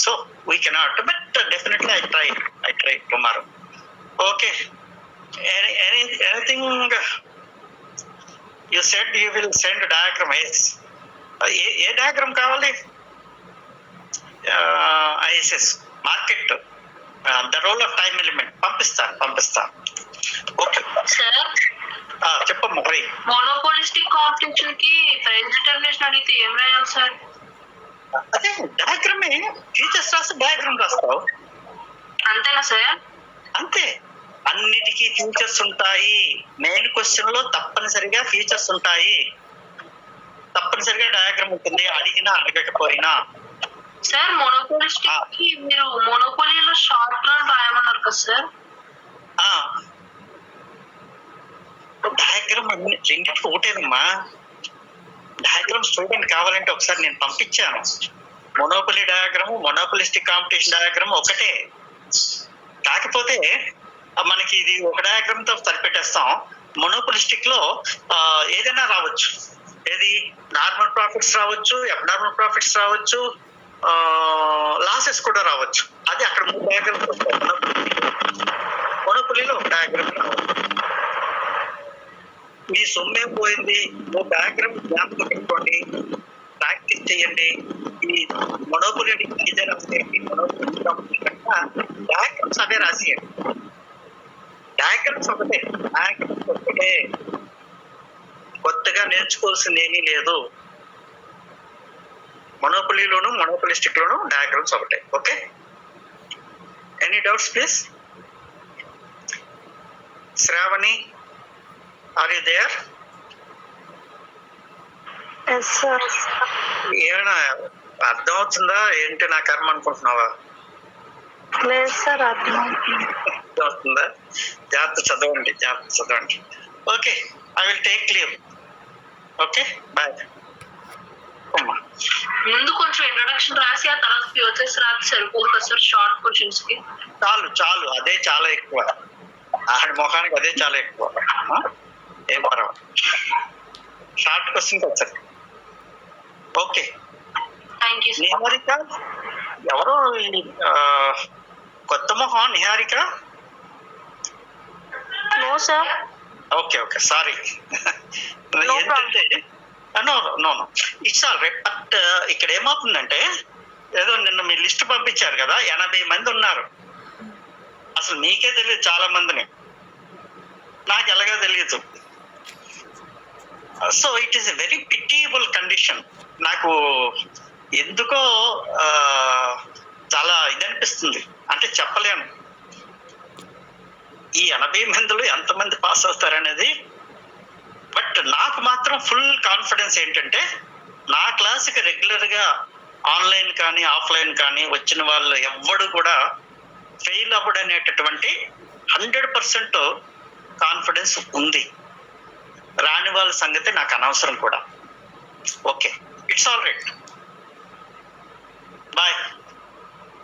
So we cannot, but definitely I try tomorrow. Okay, anything you said you will send diagram. ఏ డయాగ్రామ్ కావాలి? ISS market, the role of time element పంపిస్తా. ఓకే సార్, చెప్పమ్మా. మరి మోనోపోలిస్టిక్ కాంపిటీషన్ కి ప్రైస్ డిటర్మినేషన్ అడిగితే ఏం రాయాలి sir? అదే డయాగ్రామే, ఫీచర్స్ రాసి డయాగ్రామ్ రాస్తావు అంతేనా సార్? అంతే. అన్నిటికీ ఫీచర్స్ ఉంటాయి. మెయిన్ క్వశ్చన్ లో తప్పనిసరిగా ఫీచర్స్ ఉంటాయి, తప్పనిసరిగా డయాగ్రామ్ ఉంటుంది, అడిగినా అడగకపోయినా. సార్, మోనోపోలిస్టిక్ కి మీరు మోనోపోలీలో షార్ట్ రన్ రాయమన్నారు కదా సార్? డయాగ్రామ్ రెండింటికి ఒకటేనమ్మా. డయాగ్రామ్ స్టూడెంట్ కావాలంటే ఒకసారి నేను పంపించాను. మొనోపొలి డయాగ్రామ్, మొనోపొలిస్టిక్ కాంపిటీషన్ డయాగ్రామ్ ఒకటే. కాకపోతే మనకి ఇది ఒక డయాగ్రామ్ తో సరిపెట్టేస్తాం. మొనోపొలిస్టిక్ లో ఏదైనా రావచ్చు. ఏది నార్మల్ ప్రాఫిట్స్ రావచ్చు, అబ్నార్మల్ ప్రాఫిట్స్ రావచ్చు, లాసెస్ కూడా రావచ్చు. అది అక్కడ 3 డయాగ్రామ్స్ వస్తాయి. మొనోపొలిలో ఒక డయాగ్రామ్ రావచ్చు. మీ సొమ్మేం పోయింది, ఓ డయాగ్రామ్ జ్ఞాపకం పెట్టుకోండి, ప్రాక్టీస్ చేయండి. ఈ మొనోపొలి ఇదే రాసేయండి, డయాగ్రామ్స్ అదే రాసేయండి. డయాగ్రామ్స్ ఒకటే, కొత్తగా నేర్చుకోవాల్సింది ఏమీ లేదు. మొనోపొలిలోను మొనోపొలిస్టిక్ లోను డయాగ్రామ్స్ ఒకటే. Okay, any doubts please? Sravani, are you there? Yes, sir. ఏమైనా అర్థం అవుతుందా ఏంటి నా కర్మ అనుకుంటున్నావా? లేదు సార్, అర్థం అవుతుందా? జాగ్రత్త చదవండి. Okay, I will take leave. Okay, bye. ముందు కొంచెం ఇంట్రొడక్షన్ రాసి ఆ తర్వాత ఫ్యూచర్స్ రాసి సరిపోదు కదా సార్ షార్ట్ క్వశ్చన్స్ కి? చాలు, అదే చాలా ఎక్కువ. ఆడి ముఖానికి అదే చాలా ఎక్కువ. ఏం పర్వాలేదు, షార్ట్ క్వశ్చన్ వచ్చారు. Okay, thank you. నిహారిక ఎవరో కొత్త మొహం Niharika? No sir. Okay, sorry. ఏంటంటే నో ఇట్స్ ఆల్ రైట్. బట్ ఇక్కడ ఏమవుతుందంటే, ఏదో నిన్న మీ లిస్ట్ పంపించారు కదా, 80 మంది ఉన్నారు. అసలు మీకే తెలియదు చాలా మందిని, నాకు ఎలాగో తెలియదు. So it is a very pitiable condition. నాకు ఎందుకో చాలా ఇదనిపిస్తుంది, అంటే చెప్పలేను. ఈ 80 మందిలో ఎంతమంది పాస్ అవుతారనేది. బట్ నాకు మాత్రం ఫుల్ కాన్ఫిడెన్స్ ఏంటంటే, నా క్లాస్కి రెగ్యులర్గా ఆన్లైన్ కానీ ఆఫ్లైన్ కానీ వచ్చిన వాళ్ళు ఎవ్వడు కూడా ఫెయిల్ అవ్వడనేటటువంటి 100% కాన్ఫిడెన్స్ ఉంది. రాని వాళ్ళ సంగతి నాకు అనవసరం కూడా. Okay, it's all right. Bye.